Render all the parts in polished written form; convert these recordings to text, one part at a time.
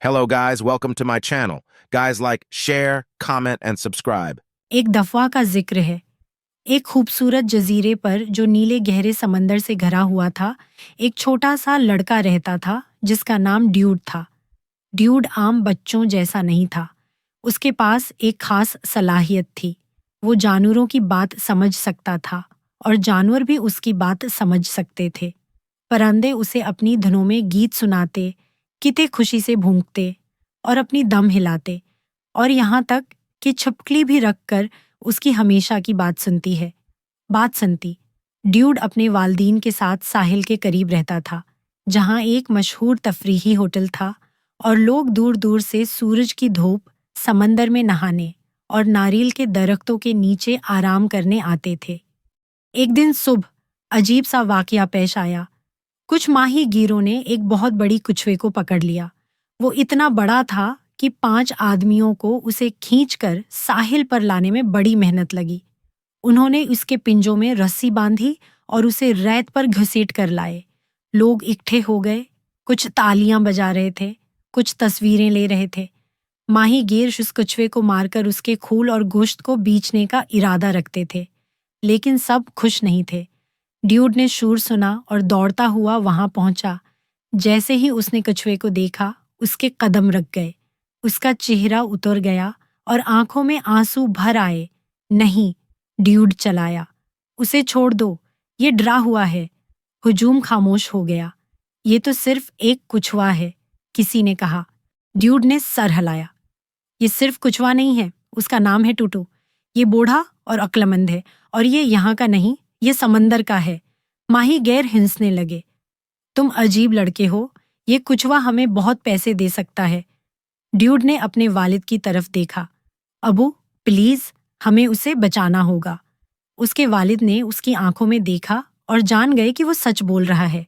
Hello guys, welcome to my channel. Guys like, share, comment and subscribe. एक दफवा का जिक्र है। एक खूबसूरत जजीरे पर जो नीले गहरे समंदर से घरा हुआ था, एक छोटा सा लड़का रहता था जिसका नाम ड्यूड था। ड्यूड आम बच्चों जैसा नहीं था। उसके पास एक खास सलाहियत थी। वो जानवरों की बात समझ सकता था और जानवर भी उसकी बात समझ सकते थे। परिंदे उसे अपनी धुनों में गीत सुनाते, किते खुशी से भूंकते और अपनी दम हिलाते, और यहाँ तक कि छिपकली भी रखकर उसकी हमेशा की बात सुनती। ड्यूड अपने वालदीन के साथ साहिल के करीब रहता था, जहाँ एक मशहूर तफरीही होटल था और लोग दूर दूर से सूरज की धूप, समंदर में नहाने और नारियल के दरख्तों के नीचे आराम करने आते थे। एक दिन सुबह अजीब सा वाकया पेश आया। कुछ माही गिरों ने एक बहुत बड़ी कछुए को पकड़ लिया। वो इतना बड़ा था कि 5 आदमियों को उसे खींचकर साहिल पर लाने में बड़ी मेहनत लगी। उन्होंने उसके पिंजों में रस्सी बांधी और उसे रेत पर घसीट कर लाए। लोग इकट्ठे हो गए, कुछ तालियां बजा रहे थे, कुछ तस्वीरें ले रहे थे। माही गिर उस कछुए को मारकर उसके खूल और गोश्त को बेचने का इरादा रखते थे, लेकिन सब खुश नहीं थे। ड्यूड ने शोर सुना और दौड़ता हुआ वहां पहुंचा। जैसे ही उसने कछुए को देखा, उसके कदम रख गए। उसका चेहरा उतर गया और आंखों में आंसू भर आए। नहीं, ड्यूड चलाया। उसे छोड़ दो, ये डरा हुआ है। हुजूम खामोश हो गया। ये तो सिर्फ एक कछुआ है, किसी ने कहा। ड्यूड ने सर हिलाया। ये सिर्फ कछुआ नहीं है, उसका नाम है टूटू। ये बूढ़ा और अक्लमंद है, और ये यहाँ का नहीं, ये समंदर का है। माही गैर हिंसने लगे। तुम अजीब लड़के हो, ये कछुआ हमें बहुत पैसे दे सकता है। ड्यूड ने अपने वालिद की तरफ देखा। अबू, प्लीज, हमें उसे बचाना होगा। उसके वालिद ने उसकी आंखों में देखा और जान गए कि वो सच बोल रहा है।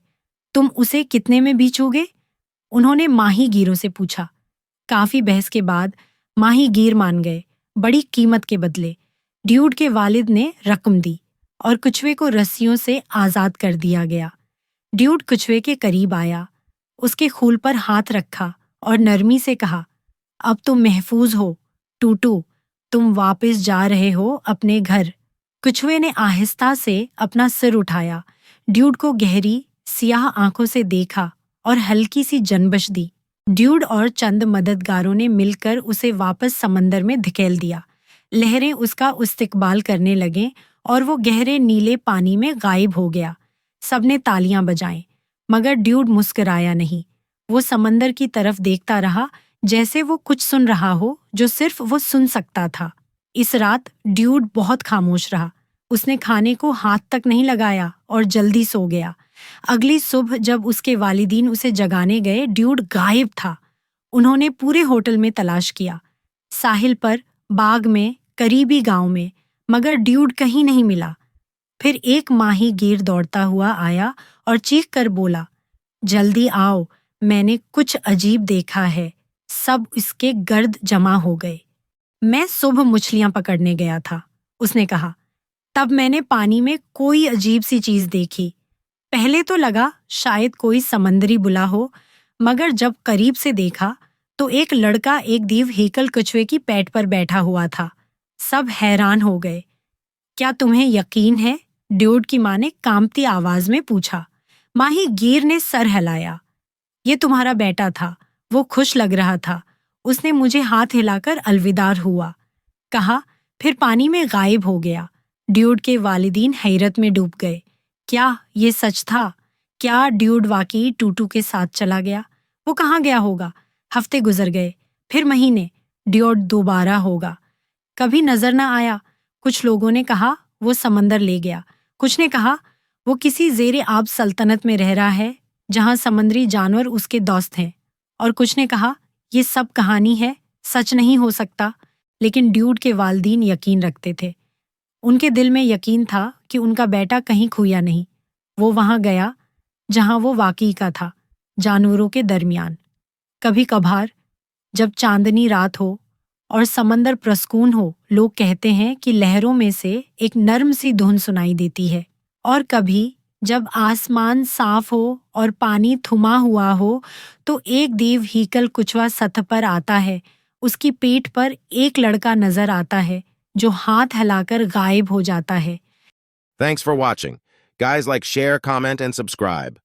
तुम उसे कितने में बेचोगे? उन्होंने माही गिरों से पूछा। काफी बहस के बाद माही गिर मान गए, बड़ी कीमत के बदले। ड्यूड के वालिद ने रकम दी और कछुए को रस्सियों से आजाद कर दिया गया। ड्यूड कछुए के करीब आया, उसके खूल पर हाथ रखा और नरमी से कहा, अब तुम महफूज हो टूटू, तुम वापस जा रहे हो अपने घर। कछुए ने आहिस्ता से अपना सिर उठाया, ड्यूड को गहरी सियाह आंखों से देखा और हल्की सी जनबश दी। ड्यूड और चंद मददगारों ने मिलकर उसे वापस समंदर में धकेल दिया। लहरें उसका इस्तकबाल करने लगें और वो गहरे नीले पानी में गायब हो गया। सबने तालियां बजाईं, मगर ड्यूड मुस्कुराया नहीं। वो समंदर की तरफ देखता रहा, जैसे वो कुछ सुन रहा हो जो सिर्फ वो सुन सकता था। इस रात ड्यूड बहुत खामोश रहा। उसने खाने को हाथ तक नहीं लगाया और जल्दी सो गया। अगली सुबह जब उसके वालिदीन उसे जगाने गए, ड्यूड गायब था। उन्होंने पूरे होटल में तलाश किया, साहिल पर, बाग में, करीबी गांव में, मगर ड्यूड कहीं नहीं मिला। फिर एक माही गिर दौड़ता हुआ आया और चीख कर बोला, जल्दी आओ, मैंने कुछ अजीब देखा है। सब इसके गर्द जमा हो गए। मैं सुबह मछलियां पकड़ने गया था, उसने कहा। तब मैंने पानी में कोई अजीब सी चीज देखी। पहले तो लगा शायद कोई समंदरी बुला हो, मगर जब करीब से देखा तो एक लड़का एक दीव हेकल कछुए की पैठ पर बैठा हुआ था। सब हैरान हो गए। क्या तुम्हें यकीन है? ड्यूड की माँ ने कांपती आवाज में पूछा। माही गिर ने सर हिलाया। ये तुम्हारा बेटा था, वो खुश लग रहा था। उसने मुझे हाथ हिलाकर अलविदार हुआ, कहा, फिर पानी में गायब हो गया। ड्यूड के वालिदीन हैरत में डूब गए। क्या ये सच था? क्या ड्यूड वाकई टूटू के साथ चला गया? वो कहाँ गया होगा? हफ्ते गुजर गए, फिर महीने। ड्यूड दोबारा होगा, कभी नजर न आया। कुछ लोगों ने कहा वो समंदर ले गया, कुछ ने कहा वो किसी जेरे आब सल्तनत में रह रहा है जहां समंदरी जानवर उसके दोस्त हैं, और कुछ ने कहा ये सब कहानी है, सच नहीं हो सकता। लेकिन ड्यूड के वालिदीन यकीन रखते थे। उनके दिल में यकीन था कि उनका बेटा कहीं खोया नहीं। वो वहां गया जहां वो वाकई का था, जानवरों के दरमियान। कभी कभार जब चांदनी रात हो और समंदर प्रसकून हो, लोग कहते हैं कि लहरों में से एक नर्म सी धुन सुनाई देती है। और कभी جب آسمان صاف ہو اور پانی تھما ہوا ہو تو ایک دیو ہیکل کچوا سطح پر آتا ہے. اس کی پیٹھ پر ایک لڑکا نظر آتا ہے جو ہاتھ ہلا کر غائب ہو جاتا ہے. Thanks for watching. Guys, like, share, comment, and subscribe.